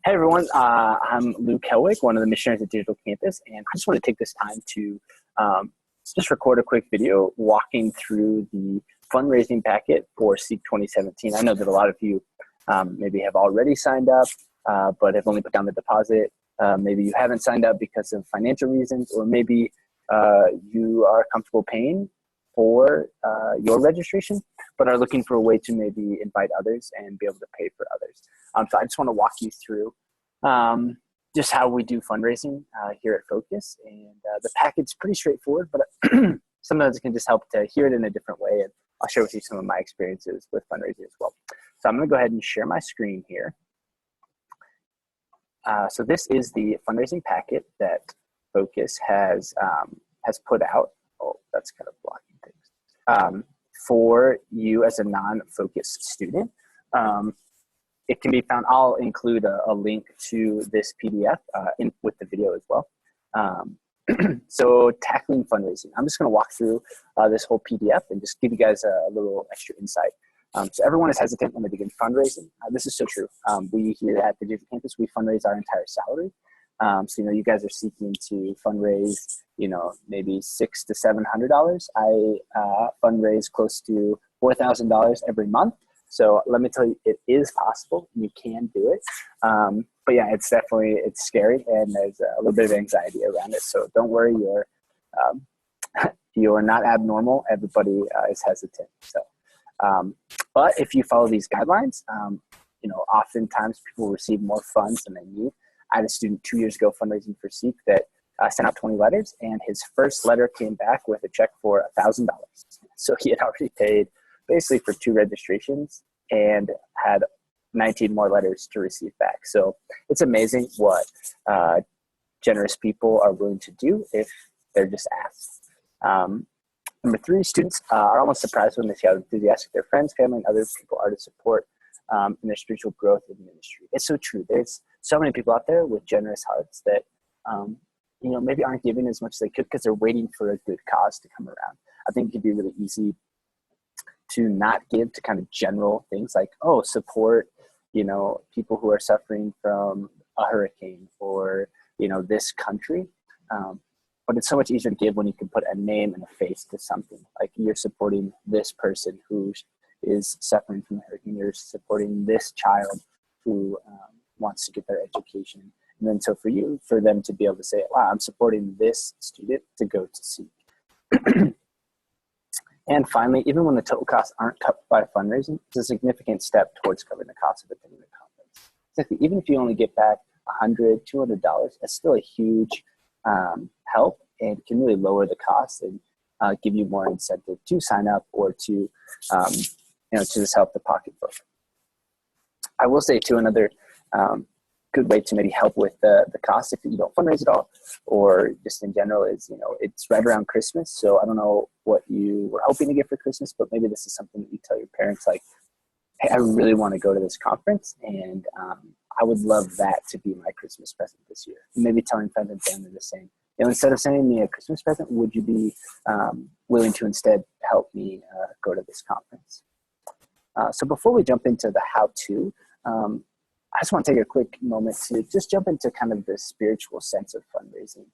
Hey everyone, I'm Luke Helwig, one of the missionaries at Digital Campus, and I just want to take this time to just record a quick video walking through the fundraising packet for Seek 2017. I know that a lot of you maybe have already signed up, but have only put down the deposit. Maybe you haven't signed up because of financial reasons, or maybe you are comfortable paying for your registration, but are looking for a way to maybe invite others and be able to pay for others. So I just want to walk you through just how we do fundraising here at Focus. And the packet's pretty straightforward, but sometimes it can just help to hear it in a different way. And I'll share with you some of my experiences with fundraising as well. So I'm going to go ahead and share my screen here. So this is the fundraising packet that Focus has put out. Oh, that's kind of blocking things. For you as a non-Focus student. It can be found. I'll include a link to this PDF with the video as well. So tackling fundraising. I'm just going to walk through this whole PDF and just give you guys a little extra insight. So everyone is hesitant when they begin fundraising. This is so true. We here at the Digital Campus, we fundraise our entire salary. So, you guys are seeking to fundraise, maybe $600 to $700. I fundraise close to $4,000 every month. So let me tell you, it is possible. You can do it. But yeah, it's scary, and there's a little bit of anxiety around it. So don't worry, you're not abnormal. Everybody is hesitant. So, but if you follow these guidelines, oftentimes people receive more funds than they need. I had a student 2 years ago fundraising for Seek that sent out 20 letters, and his first letter came back with a check for $1,000. So he had already paid basically for 2 registrations and had 19 more letters to receive back. So it's amazing what generous people are willing to do if they're just asked. Number 3, students are almost surprised when they see how enthusiastic their friends, family, and other people are to support in their spiritual growth in ministry. It's so true. There's so many people out there with generous hearts that maybe aren't giving as much as they could because they're waiting for a good cause to come around. I think it can be really easy to not give to kind of general things like, support, people who are suffering from a hurricane or, this country. But it's so much easier to give when you can put a name and a face to something. Like you're supporting this person who is suffering from a hurricane. You're supporting this child who wants to get their education. And then so for them to be able to say, wow, I'm supporting this student to go to Seek. And finally, even when the total costs aren't cut by fundraising, it's a significant step towards covering the cost of attending the conference. Exactly. Even if you only get back $100, $200, that's still a huge help and can really lower the cost and give you more incentive to sign up or to just help the pocketbook. I will say too, another good way to maybe help with the cost if you don't fundraise at all, or just in general, is it's right around Christmas. So I don't know what you were hoping to get for Christmas, but maybe this is something that you tell your parents, like, hey, I really want to go to this conference, and I would love that to be my Christmas present this year. And maybe telling friends and family the same. Instead of sending me a Christmas present, would you be willing to instead help me go to this conference? So before we jump into the how-to, I just want to take a quick moment to just jump into kind of the spiritual sense of fundraising.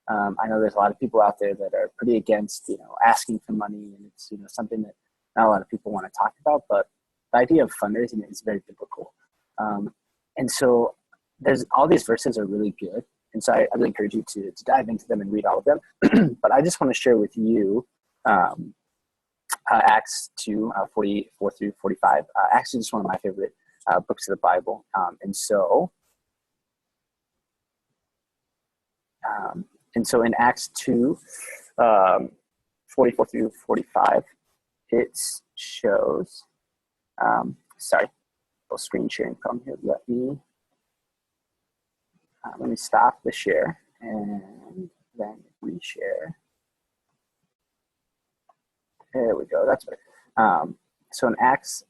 I know there's a lot of people out there that are pretty against, asking for money, and it's, something that not a lot of people want to talk about, but the idea of fundraising is very biblical. And so there's all these verses are really good. And so I really encourage you to dive into them and read all of them. But I just want to share with you Acts 2, 44 through 45. Actually, just one of my favorite books of the Bible. And so in Acts 2, 44 through 45, it shows, sorry, little screen sharing problem here. Let me stop the share and then reshare. There we go. That's better. So in Acts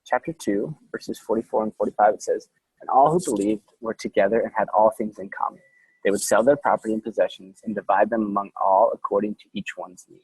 chapter 2, verses 44 and 45, it says, "And all who believed were together and had all things in common. They would sell their property and possessions and divide them among all according to each one's need."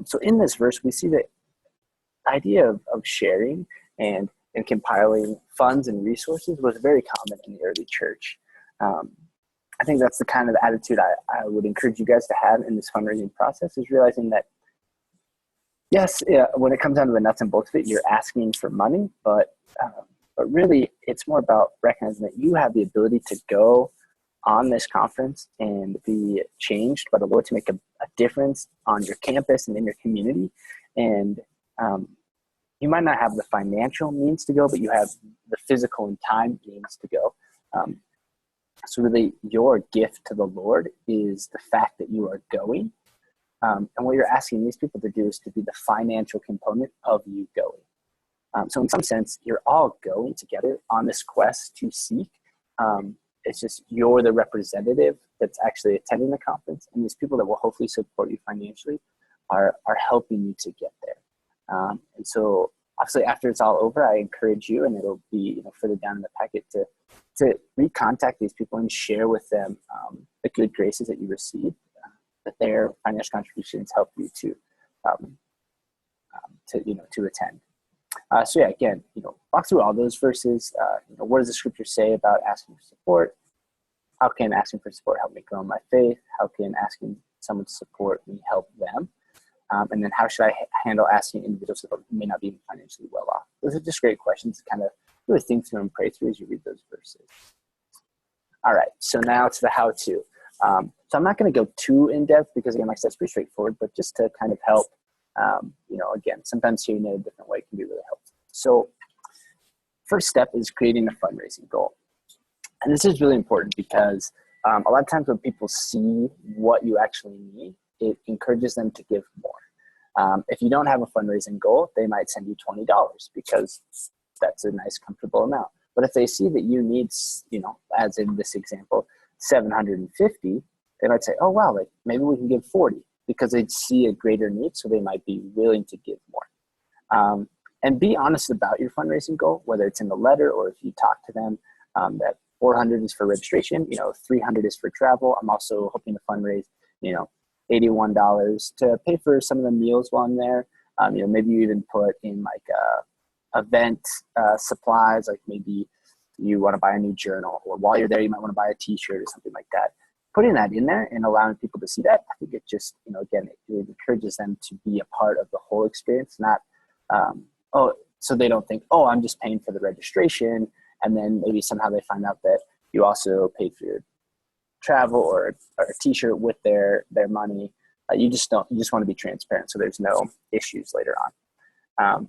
So in this verse, we see the idea of sharing and and compiling funds and resources was very common in the early church. I think that's the kind of attitude I would encourage you guys to have in this fundraising process, is realizing that, yes, when it comes down to the nuts and bolts of it, you're asking for money, but really it's more about recognizing that you have the ability to go on this conference and be changed by the Lord to make a difference on your campus and in your community. And you might not have the financial means to go, but you have the physical and time means to go. So really your gift to the Lord is the fact that you are going. And what you're asking these people to do is to be the financial component of you going. So in some sense, you're all going together on this quest to seek. It's just you're the representative that's actually attending the conference, and these people that will hopefully support you financially are helping you to get there. And so obviously after it's all over, I encourage you, and it'll be further down in the packet, to recontact these people and share with them the good graces that you received, that their financial contributions help you to attend. So yeah, again, walk through all those verses. What does the scripture say about asking for support? How can asking for support help me grow in my faith? How can asking someone to support me help them? And then how should I handle asking individuals who may not be financially well off? Those are just great questions to kind of really think through and pray through as you read those verses. All right, so now to the how-to. So I'm not going to go too in-depth because, again, like I said, it's pretty straightforward, but just to kind of help, again, sometimes hearing it a different way can be really helpful. So first step is creating a fundraising goal. And this is really important because a lot of times when people see what you actually need, it encourages them to give more. If you don't have a fundraising goal, they might send you $20 because that's a nice, comfortable amount. But if they see that you need, as in this example, 750, they might say, oh, wow, maybe we can give 40, because they see a greater need, so they might be willing to give more. And be honest about your fundraising goal, whether it's in the letter or if you talk to them, that 400 is for registration, 300 is for travel. I'm also hoping to fundraise, $81 to pay for some of the meals while I'm there. Maybe you even put in event supplies, like maybe you want to buy a new journal, or while you're there, you might want to buy a t-shirt or something like that. Putting that in there and allowing people to see that, I think it just, again, it encourages them to be a part of the whole experience, not, so they don't think, oh, I'm just paying for the registration. And then maybe somehow they find out that you also paid for your travel or a t-shirt with their money. You just want to be transparent, so there's no issues later on.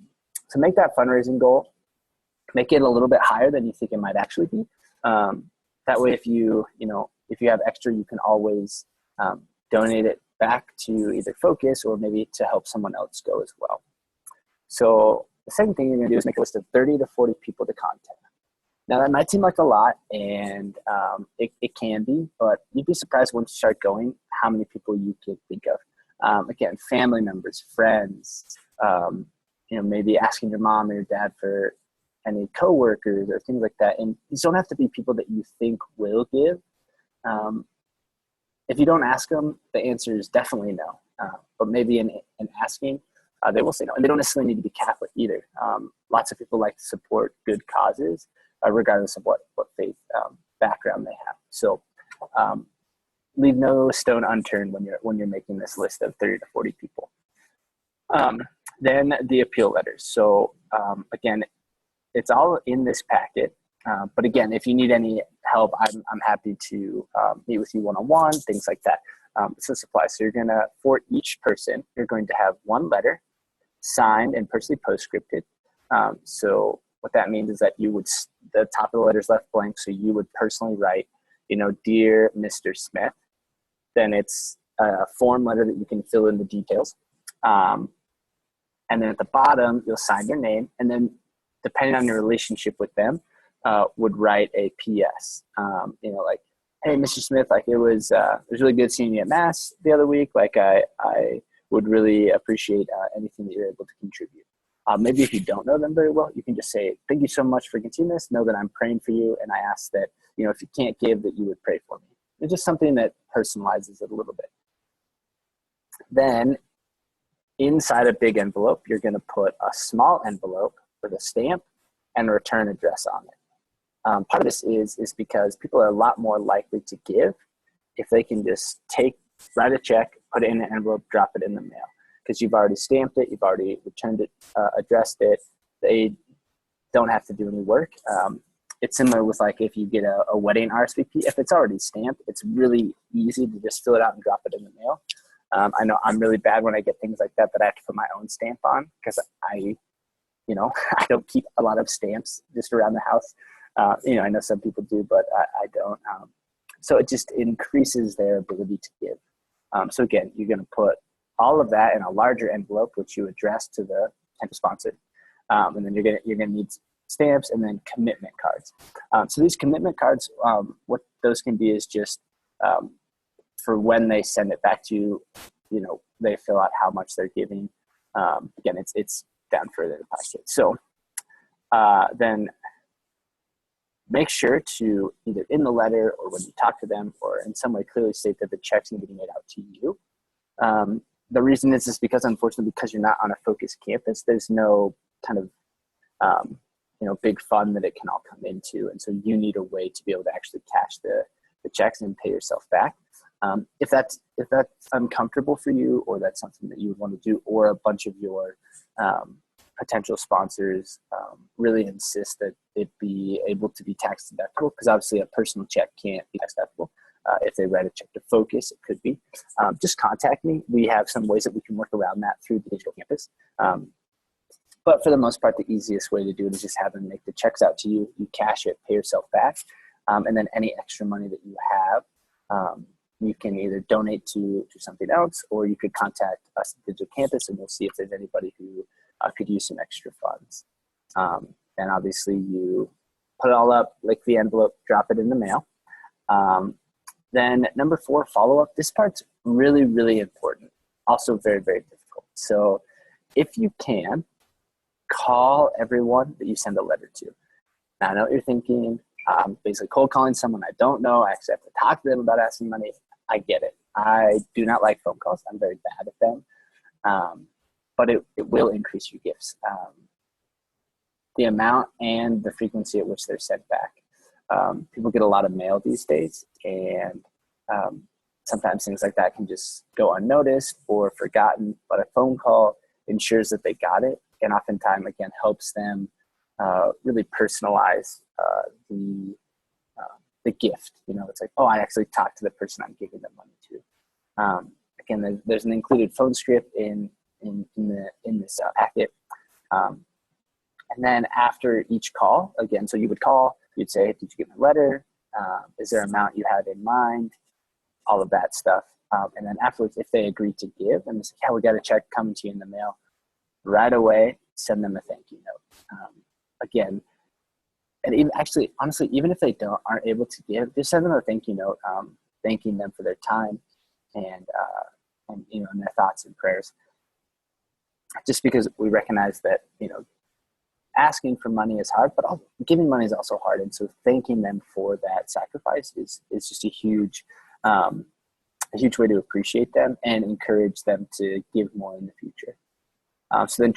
So make that fundraising goal, make it a little bit higher than you think it might actually be. That way, if you have extra, you can always donate it back to either Focus or maybe to help someone else go as well. So the second thing you're going to do is make a list of 30 to 40 people to contact. Now, that might seem like a lot, and it can be, but you'd be surprised once you start going how many people you can think of. Again, family members, friends, maybe asking your mom or your dad for any coworkers or things like that. And these don't have to be people that you think will give. If you don't ask them, the answer is definitely no. But maybe in asking, they will say no. And they don't necessarily need to be Catholic either. Lots of people like to support good causes, regardless of what faith background they have. So leave no stone unturned when you're making this list of 30 to 40 people. Then the appeal letters. So again, it's all in this packet. But again, if you need any help, I'm happy to meet with you one-on-one, things like that. So supply. So you're gonna, for each person, you're going to have one letter signed and personally postscripted. So what that means is that the top of the letter is left blank. So you would personally write, dear Mr. Smith. Then it's a form letter that you can fill in the details. And then at the bottom, you'll sign your name. And then depending on your relationship with them, would write a PS, hey, Mr. Smith, it was really good seeing you at Mass the other week. I would really appreciate anything that you're able to contribute. Maybe if you don't know them very well, you can just say, thank you so much for continuing this. Know that I'm praying for you. And I ask that, if you can't give, that you would pray for me. It's just something that personalizes it a little bit. Then inside a big envelope, you're going to put a small envelope with a stamp and a return address on it. Part of this is because people are a lot more likely to give if they can just write a check, put it in an envelope, drop it in the mail. Because you've already stamped it, you've already returned it, addressed it. They don't have to do any work. It's similar with like if you get a wedding RSVP. If it's already stamped, it's really easy to just fill it out and drop it in the mail. I know I'm really bad when I get things like that I have to put my own stamp on because I don't keep a lot of stamps just around the house. I know some people do, but I don't. So it just increases their ability to give. So again, you're going to put all of that in a larger envelope, which you address to the potential sponsor. And then you're going to need stamps and then commitment cards. So these commitment cards, what those can be is just for when they send it back to you, they fill out how much they're giving. Again, it's down further in the packet. So then make sure to either in the letter or when you talk to them or in some way clearly state that the check's going to be made out to you. The reason is because, unfortunately, because you're not on a focused campus, there's no kind of, big fund that it can all come into. And so you need a way to be able to actually cash the checks and pay yourself back. If that's uncomfortable for you, or that's something that you would want to do, or a bunch of your potential sponsors really insist that it be able to be tax deductible, because obviously a personal check can't be tax deductible. If they write a check to Focus, it could be. Just contact me. We have some ways that we can work around that through the digital campus. But for the most part, the easiest way to do it is just have them make the checks out to you. You cash it, pay yourself back. And then any extra money that you have, you can either donate to something else, or you could contact us at Digital Campus and we'll see if there's anybody who could use some extra funds. And obviously you put it all up, lick the envelope, drop it in the mail. Then number 4, follow-up. This part's really, really important. Also very, very difficult. So if you can, call everyone that you send a letter to. Now I know what you're thinking. Basically cold calling someone I don't know. I actually have to talk to them about asking money. I get it. I do not like phone calls. I'm very bad at them. But it will increase your gifts. The amount and the frequency at which they're sent back. People get a lot of mail these days, and sometimes things like that can just go unnoticed or forgotten, but a phone call ensures that they got it, and oftentimes, again, helps them really personalize the gift. It's like, oh, I actually talked to the person I'm giving the money to. Again, there's an included phone script in this packet. And then after each call, again, so you would call, you'd say, did you get my letter? Is there an amount you had in mind? All of that stuff. And then afterwards, if they agree to give, and they say, yeah, we got a check coming to you in the mail, right away, send them a thank you note. Again, and even, actually, honestly, even if they aren't able to give, just send them a thank you note, thanking them for their time and their thoughts and prayers. Just because we recognize that, asking for money is hard, but giving money is also hard. And so thanking them for that sacrifice is just a huge way to appreciate them and encourage them to give more in the future. So then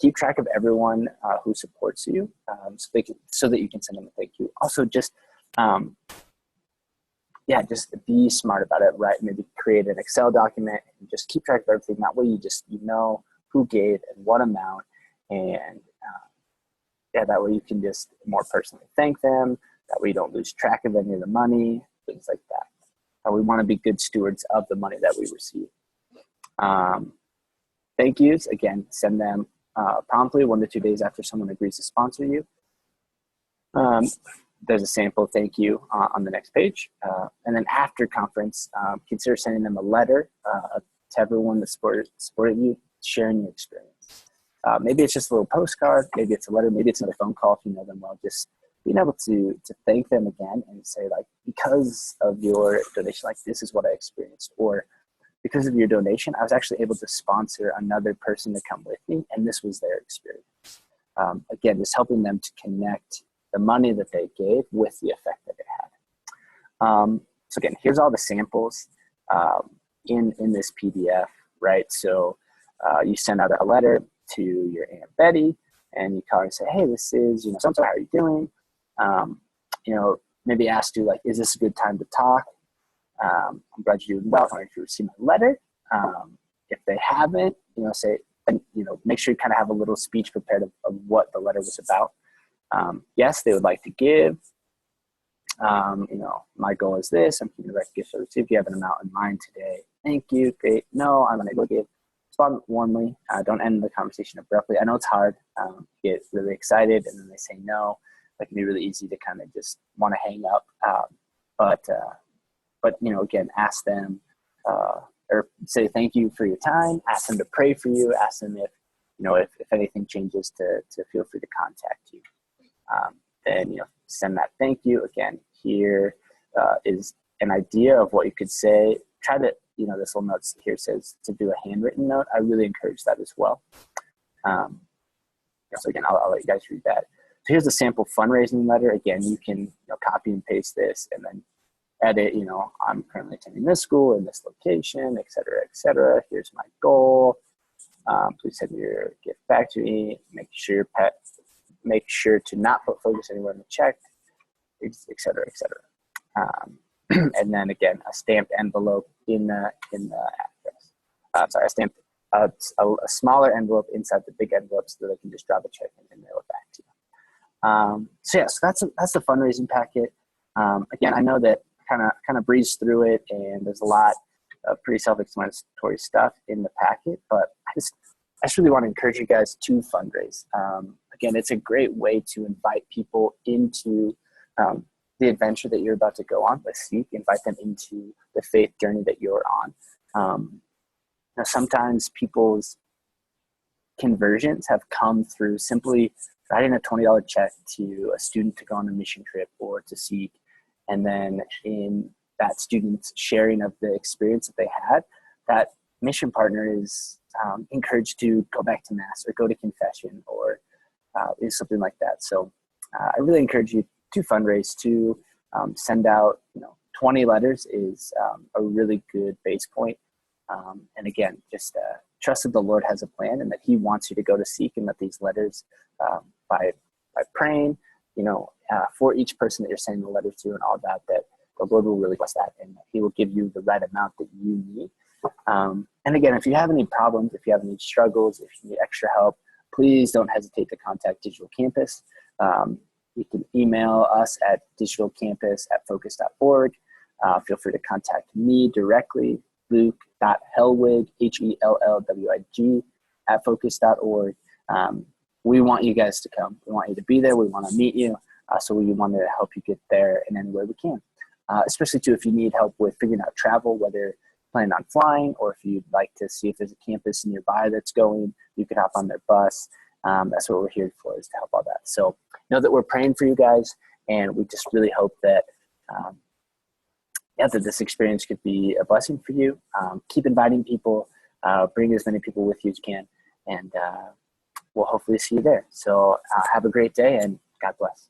keep track of everyone who supports you, so that you can send them a thank you. Also, just be smart about it, right? Maybe create an Excel document and just keep track of everything. That way, you know who gave and what amount, and that way you can just more personally thank them. That way you don't lose track of any of the money, things like that. We want to be good stewards of the money that we receive. Thank yous, again, send them promptly 1 to 2 days after someone agrees to sponsor you. There's a sample thank you on the next page. And then after conference, consider sending them a letter to everyone that supported you, sharing your experience. Maybe it's just a little postcard, maybe it's a letter, maybe it's another phone call if you know them well. Just being able to thank them again and say, like, because of your donation, like, this is what I experienced, or because of your donation, I was actually able to sponsor another person to come with me, and this was their experience. Again, just helping them to connect the money that they gave with the effect that it had. So again, here's all the samples in this PDF, right? So you send out a letter to your Aunt Betty, and you call her and say, hey, this is, you know, so how are you doing? You know, maybe ask you like, is this a good time to talk? I'm glad you're doing well. I if you received my letter. If they haven't, you know, say, and, you know, make sure you kind of have a little speech prepared of what the letter was about. Yes, they would like to give. You know, my goal is this. I'm keeping the record gift receipt. If you have an amount in mind today, thank you. Great. No, I'm unable to give. Respond warmly. Don't end the conversation abruptly. I know it's hard. Get really excited and then they say no. It can be really easy to kind of just want to hang up. But you know, again, ask them or say thank you for your time. Ask them to pray for you. Ask them if, you know, if anything changes to feel free to contact you. Then, you know, send that thank you. Again, here is an idea of what you could say. Try to, you know, this little note here says to do a handwritten note. I really encourage that as well. So again, I'll let you guys read that. So here's a sample fundraising letter. Again, you can, you know, copy and paste this and then edit, you know, I'm currently attending this school in this location, et cetera, et cetera. Here's my goal. Please send your gift back to me. Make sure to not put focus anywhere in the check, et cetera, et cetera. And then again, a stamped envelope in the address. A smaller envelope inside the big envelope so that they can just drop a check and mail it back to you. So yes, that's the fundraising packet. Again, I know that kind of breeze through it, and there's a lot of pretty self-explanatory stuff in the packet, but I just really want to encourage you guys to fundraise. Again, it's a great way to invite people into the adventure that you're about to go on. Let's see, invite them into the faith journey that you're on. Now, sometimes people's conversions have come through simply writing a $20 check to a student to go on a mission trip or to seek, and then in that student's sharing of the experience that they had, that mission partner is encouraged to go back to Mass or go to confession or is something like that. So I really encourage you to fundraise, to send out, you know, 20 letters is a really good base point. And again, just trust that the Lord has a plan and that He wants you to go to seek, and that these letters, by praying, you know, for each person that you're sending the letter to and all that the Lord will really bless that, and He will give you the right amount that you need. And again, if you have any problems, if you have any struggles, if you need extra help, please don't hesitate to contact Digital Campus. You can email us at digitalcampus@focus.org. Feel free to contact me directly, Luke.Hellwig, HELLWIG, @focus.org. We want you guys to come. We want you to be there. We want to meet you. So we want to help you get there in any way we can. Especially too, if you need help with figuring out travel, whether planning on flying or if you'd like to see if there's a campus nearby that's going, you can hop on their bus. That's what we're here for, is to help all that. So know that we're praying for you guys, and we just really hope that that this experience could be a blessing for you. Keep inviting people, bring as many people with you as you can, and we'll hopefully see you there. So have a great day, and God bless.